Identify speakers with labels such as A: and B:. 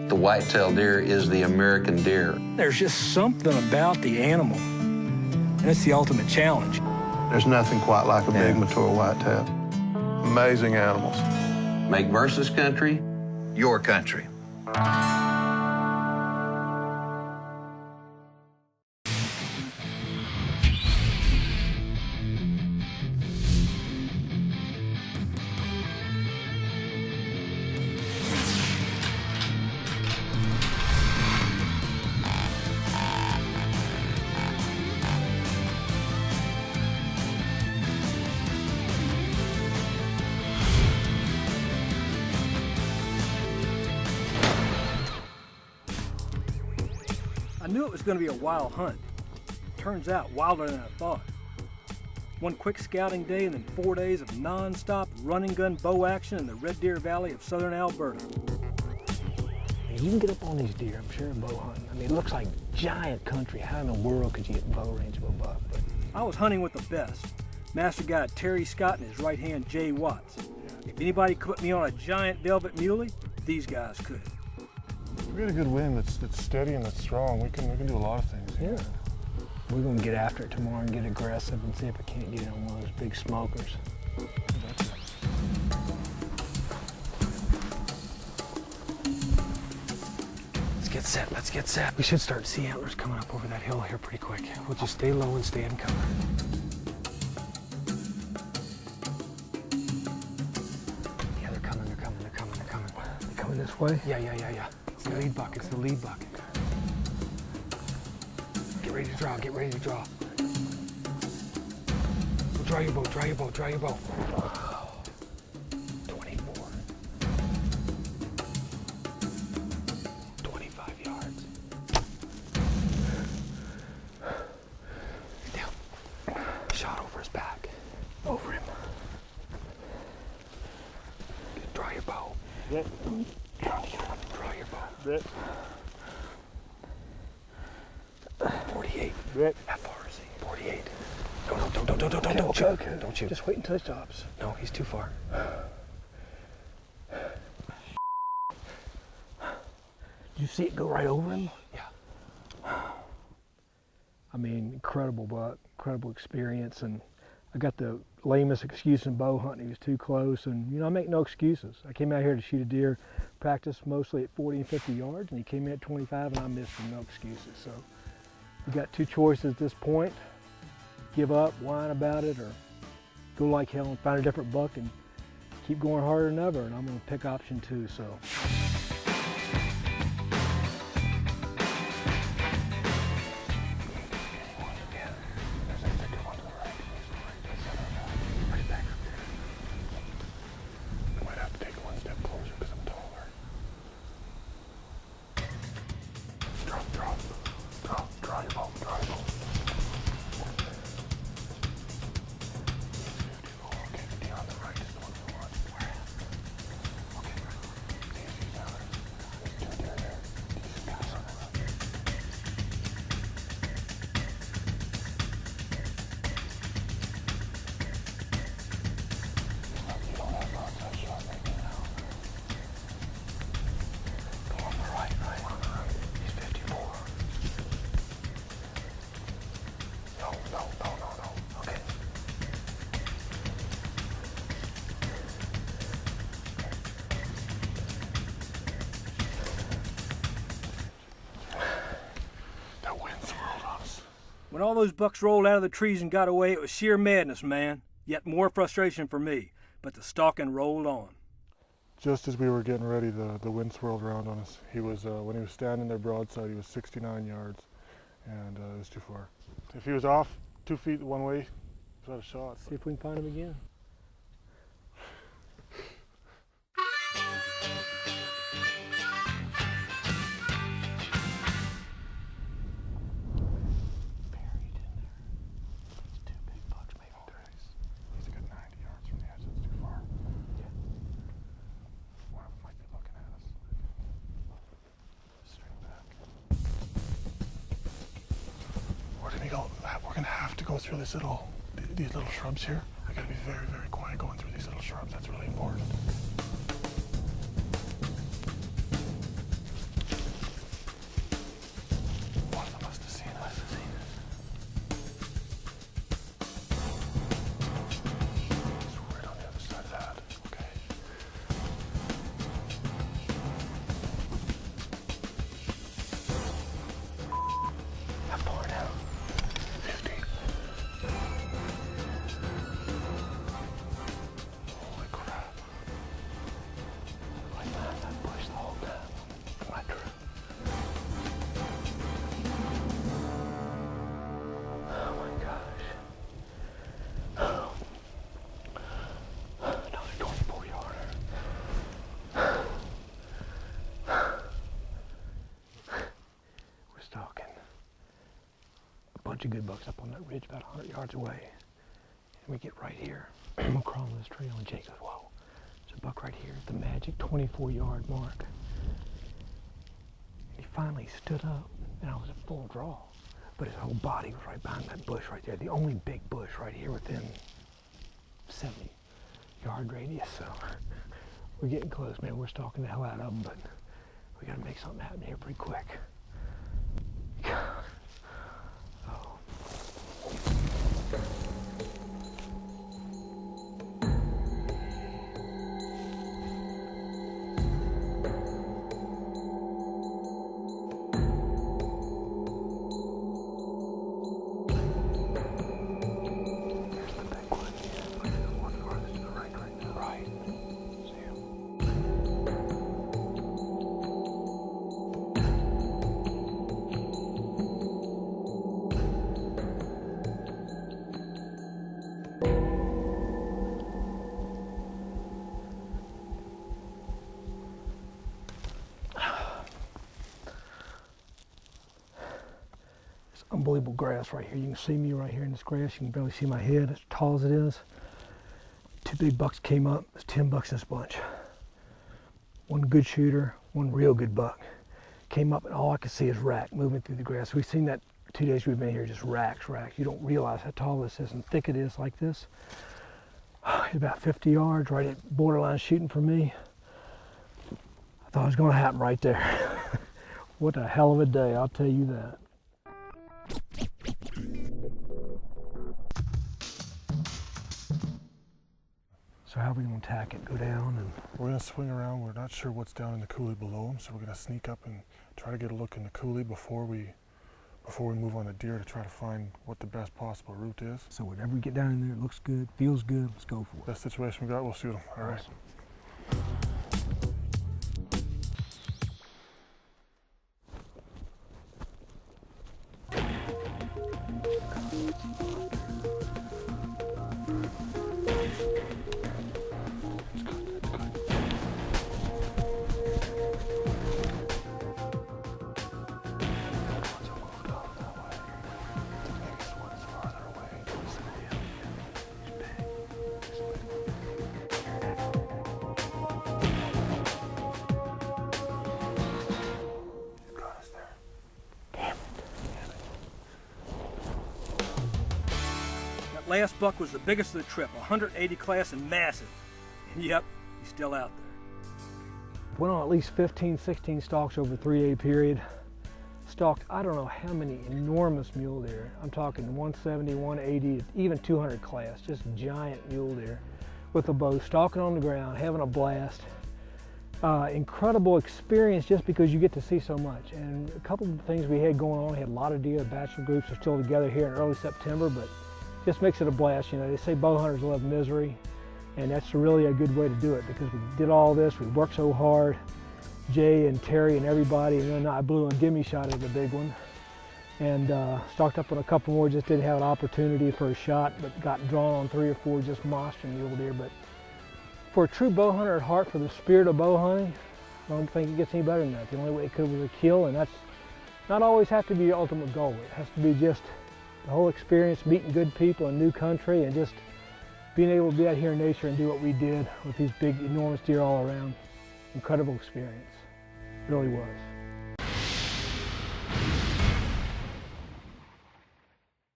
A: The white-tailed deer is the American deer.
B: There's just something about the animal, and it's the ultimate challenge.
C: There's nothing quite like a big, mature whitetail. Amazing animals.
A: Make versus country
D: your country.
B: I knew it was going to be a wild hunt. Turns out wilder than I thought. One quick scouting day and then 4 days of non-stop running gun bow action in the Red Deer Valley of southern Alberta.
E: You can get up on these deer, I'm sure, bow hunting. I mean, it looks like giant country. How in the world could you get bow range of a buck? But
B: I was hunting with the best. Master guide Terry Scott and his right hand Jay Watts. If anybody could put me on a giant velvet muley, these guys could.
F: We got a good wind that's steady and that's strong. We can do a lot of things.
E: yeah, we're gonna get after it tomorrow and get aggressive and see if we can't get on one of those big smokers. Let's get set, let's get set. We should start to see antlers coming up over that hill here pretty quick. We'll just stay low and stay in cover. Yeah, they're coming. They're coming this way? Yeah. It's the lead buck, Get ready to draw. Well, draw your bow. 24. 25 yards. Down. Shot over his back. Over him. Draw your bow.
F: Yep.
E: Draw your bow.
F: Yep.
E: 48.
F: Yep.
E: How far is he? 48. No, don't shoot.
F: Okay.
E: Don't shoot.
F: Just wait until he stops.
E: No, he's too far. Did you see it go right over him? Yeah. I mean, incredible buck, incredible experience, and I got the lamest excuse in bow hunting. He was too close, and you know, I make no excuses. I came out here to shoot a deer, practice mostly at 40 and 50 yards, and he came in at 25, and I missed him, no excuses. So we got two choices at this point: give up, whine about it, or go like hell and find a different buck and keep going harder than ever. And I'm going to pick option 2. So.
B: When all those bucks rolled out of the trees and got away, it was sheer madness, man. Yet more frustration for me. But the stalking rolled on.
F: Just as we were getting ready, the wind swirled around on us. He was, when he was standing there broadside, he was 69 yards, and it was too far. If he was off 2 feet one way, he was out of shot.
E: See if we can find him again.
F: We're gonna have to go through these little shrubs here. I gotta be very, very quiet going through these little shrubs. That's really important.
E: bunch of good bucks up on that ridge about 100 yards away. And we get right here. I'm crawling this trail and Jake goes, whoa, there's a buck right here at the magic 24-yard mark. He finally stood up and I was at full draw. But his whole body was right behind that bush right there. The only big bush right here within 70-yard radius. So we're getting close, man. We're stalking the hell out of them, but we got to make something happen here pretty quick. Oh. Unbelievable grass right here. You can see me right here in this grass. You can barely see my head as tall as it is. Two big bucks came up. There's 10 bucks in this bunch. One good shooter, one real good buck. Came up and all I could see is rack moving through the grass. We've seen that 2 days we've been here, just racks. You don't realize how tall this is and thick it is like this. About 50 yards, right at borderline shooting for me. I thought it was going to happen right there. What a hell of a day, I'll tell you that. So how are we going to attack it? Go down and...
F: We're going to swing around. We're not sure what's down in the coulee below him, so we're going to sneak up and try to get a look in the coulee before we move on the deer to try to find what the best possible route is.
E: So whatever we get down in there, it looks good, feels good, let's go for it.
F: Best situation we got, we'll shoot him. All right.
E: Awesome.
B: Last buck was the biggest of the trip, 180 class and massive. And yep, he's still out there.
E: Went on at least 15, 16 stalks over a 3-day period. Stalked, I don't know how many enormous mule deer. I'm talking 170, 180, even 200 class, just giant mule deer with a bow, stalking on the ground, having a blast. Incredible experience just because you get to see so much. And a couple of things we had going on, we had a lot of deer, the bachelor groups are still together here in early September, but just makes it a blast. You know, they say bow hunters love misery, and that's really a good way to do it because we did all this, we worked so hard. Jay and Terry and everybody, and then I blew a gimme shot at the big one. And stalked up on a couple more, just didn't have an opportunity for a shot, but got drawn on 3 or 4 just monster mule deer. But for a true bow hunter at heart, for the spirit of bow hunting, I don't think it gets any better than that. The only way it could was a kill, and that's not always have to be your ultimate goal. It has to be just the whole experience, meeting good people in new country, and just being able to be out here in nature and do what we did with these big, enormous deer all around. Incredible experience. It really was.